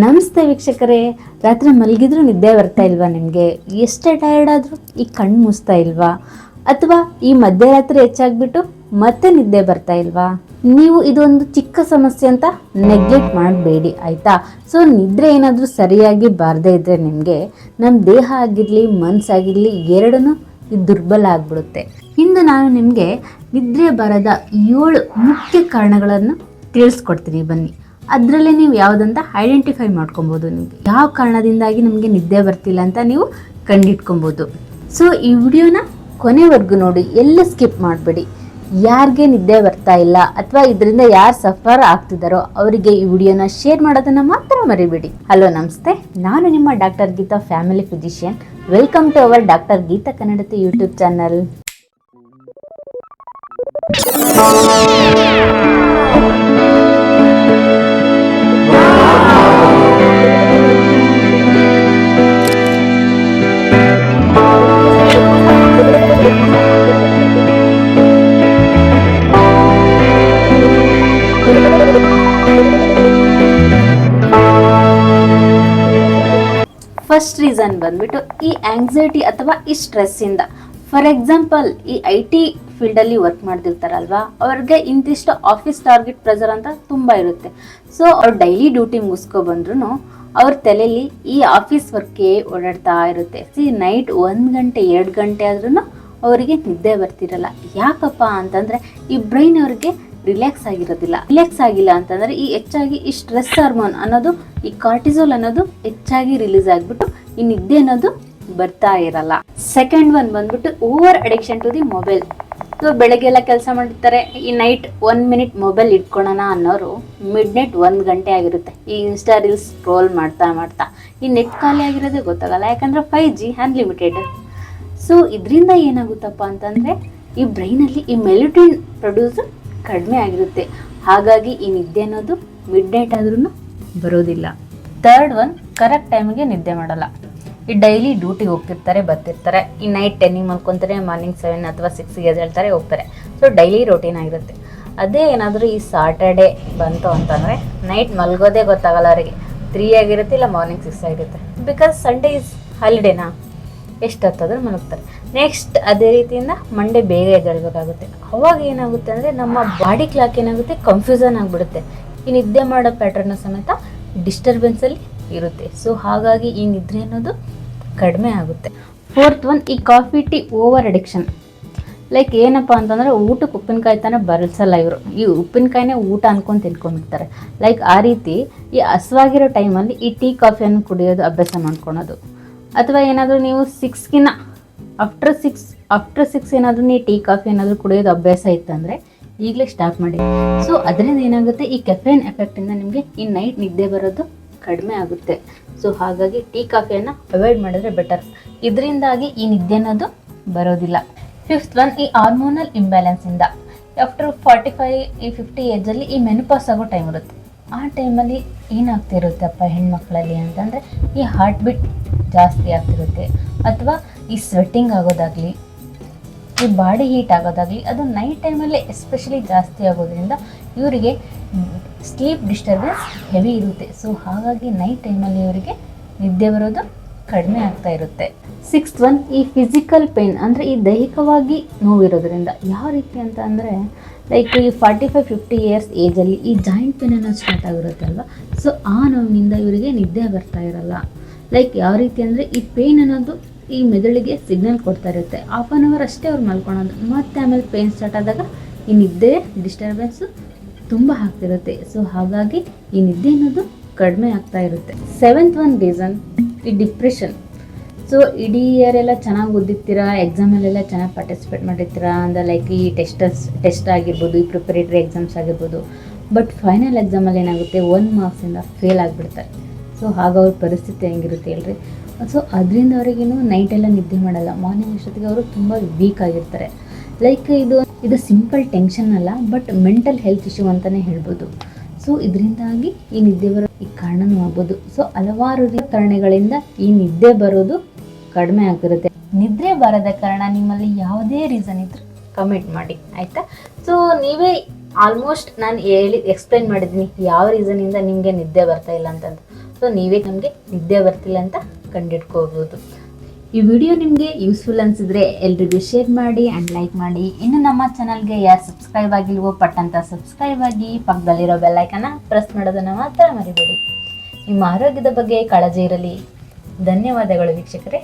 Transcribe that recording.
ನಮಸ್ತೆ ವೀಕ್ಷಕರೇ, ರಾತ್ರಿ ಮಲಗಿದ್ರೂ ನಿದ್ದೆ ಬರ್ತಾ ಇಲ್ವಾ? ನಿಮಗೆ ಎಷ್ಟೇ ಟಯರ್ಡ್ ಆದರೂ ಈ ಕಣ್ಣು ಮುಸ್ತಾ ಇಲ್ವಾ? ಅಥವಾ ಈ ಮಧ್ಯರಾತ್ರಿ ಹೆಚ್ಚಾಗ್ಬಿಟ್ಟು ಮತ್ತೆ ನಿದ್ದೆ ಬರ್ತಾ ಇಲ್ವಾ? ನೀವು ಇದೊಂದು ಚಿಕ್ಕ ಸಮಸ್ಯೆ ಅಂತ ನೆಗ್ಲೆಕ್ಟ್ ಮಾಡಬೇಡಿ, ಆಯಿತಾ? ಸೊ ನಿದ್ರೆ ಏನಾದರೂ ಸರಿಯಾಗಿ ಬಾರದೇ ಇದ್ದರೆ ನಿಮಗೆ ನಮ್ಮ ದೇಹ ಆಗಿರಲಿ ಮನಸ್ಸಾಗಿರಲಿ ಎರಡನ್ನೂ ದುರ್ಬಲ ಆಗಿಬಿಡುತ್ತೆ. ಇಂದು ನಾನು ನಿಮಗೆ ನಿದ್ರೆ ಬರದ 7 ಮುಖ್ಯ ಕಾರಣಗಳನ್ನು ತಿಳಿಸ್ಕೊಡ್ತೀನಿ, ಬನ್ನಿ. ಅದರಲ್ಲೇ ನೀವು ಯಾವುದಂತ ಐಡೆಂಟಿಫೈ ಮಾಡ್ಕೊಬೋದು. ನಿಮಗೆ ಯಾವ ಕಾರಣದಿಂದಾಗಿ ನಮಗೆ ನಿದ್ದೆ ಬರ್ತಿಲ್ಲ ಅಂತ ನೀವು ಕಂಡಿಡ್ಕೊಬೋದು. ಸೊ ಈ ವಿಡಿಯೋನ ಕೊನೆವರೆಗೂ ನೋಡಿ, ಎಲ್ಲ ಸ್ಕಿಪ್ ಮಾಡಬೇಡಿ. ಯಾರಿಗೆ ನಿದ್ದೆ ಬರ್ತಾ ಇಲ್ಲ ಅಥವಾ ಇದರಿಂದ ಯಾರು ಸಫರ್ ಆಗ್ತಿದ್ದಾರೋ ಅವರಿಗೆ ಈ ವಿಡಿಯೋನ ಶೇರ್ ಮಾಡೋದನ್ನ ಮಾತ್ರ ಮರಿಬೇಡಿ. ಹಲೋ ನಮಸ್ತೆ, ನಾನು ನಿಮ್ಮ doctor Geeta, family physician. Welcome to our doctor Geeta ಕನ್ನಡತಿ ಯೂಟ್ಯೂಬ್ ಚಾನಲ್. ಫಸ್ಟ್ ರೀಸನ್ ಬಂದ್ಬಿಟ್ಟು ಈ ಆಂಗ್ಸೈಟಿ ಅಥವಾ ಈ ಸ್ಟ್ರೆಸ್ ಇಂದ. ಫಾರ್ ಎಕ್ಸಾಂಪಲ್, ಈ IT ಫೀಲ್ಡಲ್ಲಿ ವರ್ಕ್ ಮಾಡ್ತಿರ್ತಾರಲ್ವಾ, ಅವ್ರಿಗೆ ಇಂತಿಷ್ಟು ಆಫೀಸ್ ಟಾರ್ಗೆಟ್ ಪ್ರೆಸರ್ ಅಂತ ತುಂಬ ಇರುತ್ತೆ. ಸೊ ಅವ್ರು ಡೈಲಿ ಡ್ಯೂಟಿ ಮುಗಿಸ್ಕೊ ಬಂದ್ರು ಅವ್ರ ತಲೆಯಲ್ಲಿ ಈ ಆಫೀಸ್ ವರ್ಕೇ ಓಡಾಡ್ತಾ ಇರುತ್ತೆ. ನೈಟ್ 1 ಗಂಟೆ 2 ಗಂಟೆ ಆದ್ರೂ ಅವರಿಗೆ ನಿದ್ದೆ ಬರ್ತಿರಲ್ಲ. ಯಾಕಪ್ಪ ಅಂತಂದ್ರೆ ಈ ಬ್ರೈನ್ ಅವ್ರಿಗೆ ರಿಲ್ಯಾಕ್ಸ್ ಆಗಿಲ್ಲ ಅಂತಂದ್ರೆ ಈ ಹೆಚ್ಚಾಗಿ ಈ ಸ್ಟ್ರೆಸ್ ಹಾರ್ಮೋನ್ ಅನ್ನೋದು, ಈ ಕಾರ್ಟಿಸೋಲ್ ಅನ್ನೋದು ಹೆಚ್ಚಾಗಿ ರಿಲೀಸ್ ಆಗ್ಬಿಟ್ಟು ಈ ನಿದ್ದೆ ಅನ್ನೋದು ಬರ್ತಾ ಇರಲ್ಲ. ಸೆಕೆಂಡ್ ಒನ್ ಬಂದ್ಬಿಟ್ಟು over addiction to the mobile. So ಬೆಳಗ್ಗೆ ಎಲ್ಲ ಕೆಲಸ ಮಾಡಿರ್ತಾರೆ, ಈ ನೈಟ್ 1 ಮಿನಿಟ್ ಮೊಬೈಲ್ ಇಟ್ಕೊಳ್ಳೋಣ ಅನ್ನೋರು ಮಿಡ್ ನೈಟ್ 1 ಗಂಟೆ ಆಗಿರುತ್ತೆ ಈ ಇನ್ಸ್ಟಾ ರೀಲ್ಸ್ ಸ್ಕ್ರೋಲ್ ಮಾಡ್ತಾ ಈ ನೆಟ್ ಖಾಲಿ ಆಗಿರೋದೇ ಗೊತ್ತಾಗಲ್ಲ. ಯಾಕಂದ್ರೆ 5G ಅನ್ಲಿಮಿಟೆಡ್. ಸೊ ಇದರಿಂದ ಏನಾಗುತ್ತಪ್ಪ ಅಂತಂದ್ರೆ ಈ ಬ್ರೈನಲ್ಲಿ ಈ ಮೆಲಟೋನಿನ್ ಪ್ರೊಡ್ಯೂಸ್ ಕಡಿಮೆ ಆಗಿರುತ್ತೆ. ಹಾಗಾಗಿ ಈ ನಿದ್ದೆ ಅನ್ನೋದು ಮಿಡ್ ನೈಟ್ ಆದ್ರೂ ಬರೋದಿಲ್ಲ. ಥರ್ಡ್ ಒನ್, ಕರೆಕ್ಟ್ ಟೈಮಿಗೆ ನಿದ್ದೆ ಮಾಡಲ್ಲ. ಈ ಡೈಲಿ ಡ್ಯೂಟಿಗೆ ಹೋಗ್ತಿರ್ತಾರೆ, ಬರ್ತಿರ್ತಾರೆ, ಈ ನೈಟ್ 10ಗೆ ಮಲ್ಕೊತಾರೆ, ಮಾರ್ನಿಂಗ್ 7 ಅಥವಾ 6ಗೆ ಎದ್ದೇಳ್ತಾರೆ, ಹೋಗ್ತಾರೆ. ಸೊ ಡೈಲಿ ರೊಟೀನ್ ಆಗಿರುತ್ತೆ. ಅದೇ ಏನಾದರೂ ಈ ಸಾಟರ್ಡೆ ಬಂತು ಅಂತಂದರೆ ನೈಟ್ ಮಲ್ಗೋದೇ ಗೊತ್ತಾಗಲ್ಲ ಅವರಿಗೆ. 3 ಆಗಿರುತ್ತೆ, ಇಲ್ಲ ಮಾರ್ನಿಂಗ್ 6 ಆಗಿರುತ್ತೆ. ಬಿಕಾಸ್ ಸಂಡೇ ಇಸ್ ಹಾಲಿಡೇನಾ, ಎಷ್ಟೊತ್ತಾದ್ರೂ ಮಲಗ್ತಾರೆ. ನೆಕ್ಸ್ಟ್ ಅದೇ ರೀತಿಯಿಂದ ಮಂಡೇ ಬೇಗ ಎದ್ದೇಳಬೇಕಾಗುತ್ತೆ. ಅವಾಗ ಏನಾಗುತ್ತೆ ಅಂದರೆ ನಮ್ಮ ಬಾಡಿ ಕ್ಲಾಕ್ ಏನಾಗುತ್ತೆ, ಕನ್ಫ್ಯೂಸನ್ ಆಗಿಬಿಡುತ್ತೆ. ಈ ನಿದ್ದೆ ಮಾಡೋ ಪ್ಯಾಟರ್ನ್ ಸಮೇತ ಡಿಸ್ಟರ್ಬೆನ್ಸಲ್ಲಿ ಇರುತ್ತೆ. ಸೊ ಹಾಗಾಗಿ ಈ ನಿದ್ರೆ ಅನ್ನೋದು ಕಡಿಮೆ ಆಗುತ್ತೆ. ಫೋರ್ತ್ ಒನ್, ಈ coffee tea over addiction. Like ಏನಪ್ಪ ಅಂತಂದರೆ ಊಟಕ್ಕೆ ಉಪ್ಪಿನಕಾಯಿ ತಾನೇ ಬರಲ್ಸಲ್ಲ ಇವರು, ಈ ಉಪ್ಪಿನಕಾಯಿನೇ ಊಟ ಅನ್ಕೊಂಡು ತಿನ್ಕೊಂಡ್ಬಿಡ್ತಾರೆ. ಲೈಕ್ ಆ ರೀತಿ ಈ ಹಸ್ವಾಗಿರೋ ಟೈಮಲ್ಲಿ ಈ ಟೀ ಕಾಫಿಯನ್ನು ಕುಡಿಯೋದು ಅಭ್ಯಾಸ ಮಾಡ್ಕೊಳೋದು. ಅಥವಾ ಏನಾದರೂ ನೀವು ಆಫ್ಟರ್ ಸಿಕ್ಸ್ ಏನಾದರೂ ನೀವು ಟೀ ಕಾಫಿ ಏನಾದರೂ ಕುಡಿಯೋದು ಅಭ್ಯಾಸ ಇತ್ತಂದರೆ ಈಗಲೇ ಸ್ಟಾಪ್ ಮಾಡಿ. ಸೊ ಅದರಿಂದ ಏನಾಗುತ್ತೆ, ಈ ಕೆಫೆನ್ ಎಫೆಕ್ಟಿಂದ ನಿಮಗೆ ಈ ನೈಟ್ ನಿದ್ದೆ ಬರೋದು ಕಡಿಮೆ ಆಗುತ್ತೆ. ಸೊ ಹಾಗಾಗಿ ಟೀ ಕಾಫಿಯನ್ನು ಅವಾಯ್ಡ್ ಮಾಡಿದ್ರೆ ಬೆಟರ್. ಇದರಿಂದಾಗಿ ಈ ನಿದ್ದೆ ಅನ್ನೋದು ಬರೋದಿಲ್ಲ. ಫಿಫ್ತ್ ಒನ್, ಈ ಹಾರ್ಮೋನಲ್ ಇಂಬ್ಯಾಲೆನ್ಸಿಂದ. ಆಫ್ಟರ್ 45-50 ಏಜಲ್ಲಿ ಈ ಮೆನುಪಾಸ್ ಆಗೋ ಟೈಮ್ ಇರುತ್ತೆ. ಆ ಟೈಮಲ್ಲಿ ಏನಾಗ್ತಿರುತ್ತಪ್ಪ ಹೆಣ್ಮಕ್ಳಲ್ಲಿ ಅಂತಂದರೆ ಈ ಹಾರ್ಟ್ ಬೀಟ್ ಜಾಸ್ತಿ ಆಗ್ತಿರುತ್ತೆ, ಅಥವಾ ಈ ಸ್ವೆಟ್ಟಿಂಗ್ ಆಗೋದಾಗಲಿ, ಈ ಬಾಡಿ ಹೀಟ್ ಆಗೋದಾಗಲಿ, ಅದು ನೈಟ್ ಟೈಮಲ್ಲಿ ಎಸ್ಪೆಷಲಿ ಜಾಸ್ತಿ ಆಗೋದ್ರಿಂದ ಇವರಿಗೆ ಸ್ಲೀಪ್ ಡಿಸ್ಟರ್ಬೆನ್ಸ್ ಹೆವಿ ಇರುತ್ತೆ. ಸೊ ಹಾಗಾಗಿ ನೈಟ್ ಟೈಮಲ್ಲಿ ಇವರಿಗೆ ನಿದ್ದೆ ಬರೋದು ಕಡಿಮೆ ಆಗ್ತಾ ಇರುತ್ತೆ. ಸಿಕ್ಸ್ತ್ ಒನ್, ಈ ಫಿಸಿಕಲ್ ಪೇನ್, ಅಂದರೆ ಈ ದೈಹಿಕವಾಗಿ ನೋವಿರೋದ್ರಿಂದ. ಯಾವ ರೀತಿ ಅಂತ ಅಂದರೆ ಲೈಕ್ ಈ 45-50 ಇಯರ್ಸ್ ಏಜಲ್ಲಿ ಈ ಜಾಯಿಂಟ್ ಪೇನ್ ಅನ್ನೋದು ಸ್ಟಾರ್ಟ್ ಆಗಿರುತ್ತೆ ಅಲ್ವಾ. ಸೊ ಆ ನೋವಿನಿಂದ ಇವರಿಗೆ ನಿದ್ದೆ ಬರ್ತಾ ಇರಲ್ಲ. ಲೈಕ್ ಯಾವ ರೀತಿ ಅಂದರೆ ಈ ಪೇನ್ ಅನ್ನೋದು ಈ ಮೆದುಳಿಗೆ ಸಿಗ್ನಲ್ ಕೊಡ್ತಾ ಇರುತ್ತೆ. 1/2 ಅವರ್ ಅಷ್ಟೇ ಅವ್ರು ಮಲ್ಕೊಳೋದು, ಮತ್ತೆ ಆಮೇಲೆ ಪೇನ್ ಸ್ಟಾರ್ಟ್ ಆದಾಗ ಈ ನಿದ್ದೆ ಡಿಸ್ಟರ್ಬೆನ್ಸು ತುಂಬ ಆಗ್ತಿರುತ್ತೆ. ಸೊ ಹಾಗಾಗಿ ಈ ನಿದ್ದೆ ಅನ್ನೋದು ಕಡಿಮೆ ಆಗ್ತಾ ಇರುತ್ತೆ. ಸೆವೆಂತ್ ಒನ್ ರೀಸನ್, ಈ ಡಿಪ್ರೆಷನ್. ಸೊ ಇಡೀ ಇಯರ್ ಎಲ್ಲ ಚೆನ್ನಾಗಿ ಓದಿರ್ತೀರಾ, ಎಕ್ಸಾಮಲ್ಲೆಲ್ಲ ಚೆನ್ನಾಗಿ ಪಾರ್ಟಿಸಿಪೇಟ್ ಮಾಡಿರ್ತೀರಾ ಅಂದರೆ ಲೈಕ್ ಈ ಟೆಸ್ಟ್ ಆಗಿರ್ಬೋದು, ಈ ಪ್ರಿಪರೇಟರಿ ಎಕ್ಸಾಮ್ಸ್ ಆಗಿರ್ಬೋದು. ಬಟ್ ಫೈನಲ್ ಎಕ್ಸಾಮಲ್ಲಿ ಏನಾಗುತ್ತೆ, 1 ಮಾರ್ಕ್ಸಿಂದ ಫೇಲ್ ಆಗಿಬಿಡ್ತಾರೆ. ಸೊ ಆಗ ಅವ್ರ ಪರಿಸ್ಥಿತಿ ಹೆಂಗಿರುತ್ತೆ ಹೇಳ್ರಿ. ಸೊ ಅದರಿಂದ ಅವರಿಗೇನು ನೈಟೆಲ್ಲ ನಿದ್ದೆ ಮಾಡಲ್ಲ, ಮಾರ್ನಿಂಗ್ ಅಷ್ಟೊತ್ತಿಗೆ ಅವರು ತುಂಬ ವೀಕ್ ಆಗಿರ್ತಾರೆ. ಲೈಕ್ ಇದು ಸಿಂಪಲ್ ಟೆನ್ಷನ್ ಅಲ್ಲ, ಬಟ್ ಮೆಂಟಲ್ ಹೆಲ್ತ್ ಇಶ್ಯೂ ಅಂತಲೇ ಹೇಳ್ಬೋದು. ಸೊ ಇದರಿಂದಾಗಿ ಈ ನಿದ್ದೆ ಬರೋ ಈ ಕಾರಣನೂ ಆಗ್ಬೋದು. ಸೊ ಹಲವಾರು ಕಾರಣಗಳಿಂದ ಈ ನಿದ್ದೆ ಬರೋದು ಕಡಿಮೆ ಆಗಿರುತ್ತೆ. ನಿದ್ರೆ ಬರದ ಕಾರಣ ನಿಮ್ಮಲ್ಲಿ ಯಾವುದೇ ರೀಸನ್ ಇದ್ರೂ ಕಮೆಂಟ್ ಮಾಡಿ, ಆಯಿತಾ? ಸೊ ನೀವೇ ಆಲ್ಮೋಸ್ಟ್ ನಾನು ಎಕ್ಸ್ಪ್ಲೈನ್ ಮಾಡಿದ್ದೀನಿ ಯಾವ ರೀಸನಿಂದ ನಿಮಗೆ ನಿದ್ದೆ ಬರ್ತಾ ಇಲ್ಲ ಅಂತಂದು. ಸೊ ಸೊ ನೀವೇ ನಮಗೆ ನಿದ್ದೆ ಬರ್ತಿಲ್ಲ ಅಂತ ಕಂಡಿಡ್ಕೋಬೋದು. ಈ ವಿಡಿಯೋ ನಿಮಗೆ ಯೂಸ್ಫುಲ್ ಅನಿಸಿದ್ರೆ ಎಲ್ರಿಗೂ ಶೇರ್ ಮಾಡಿ ಆ್ಯಂಡ್ ಲೈಕ್ ಮಾಡಿ. ಇನ್ನು ನಮ್ಮ ಚಾನಲ್ಗೆ ಯಾರು ಸಬ್ಸ್ಕ್ರೈಬ್ ಆಗಿಲ್ವೋ ಪಟ್ಟಂತ ಸಬ್ಸ್ಕ್ರೈಬ್ ಆಗಿ, ಪಕ್ಕದಲ್ಲಿರೋ ಬೆಲ್ಲೈಕನ್ನ ಪ್ರೆಸ್ ಮಾಡೋದನ್ನು ಮಾತ್ರ ಮರಿಬೇಡಿ. ನಿಮ್ಮ ಆರೋಗ್ಯದ ಬಗ್ಗೆ ಕಾಳಜಿ ಇರಲಿ. ಧನ್ಯವಾದಗಳು ವೀಕ್ಷಕರೇ.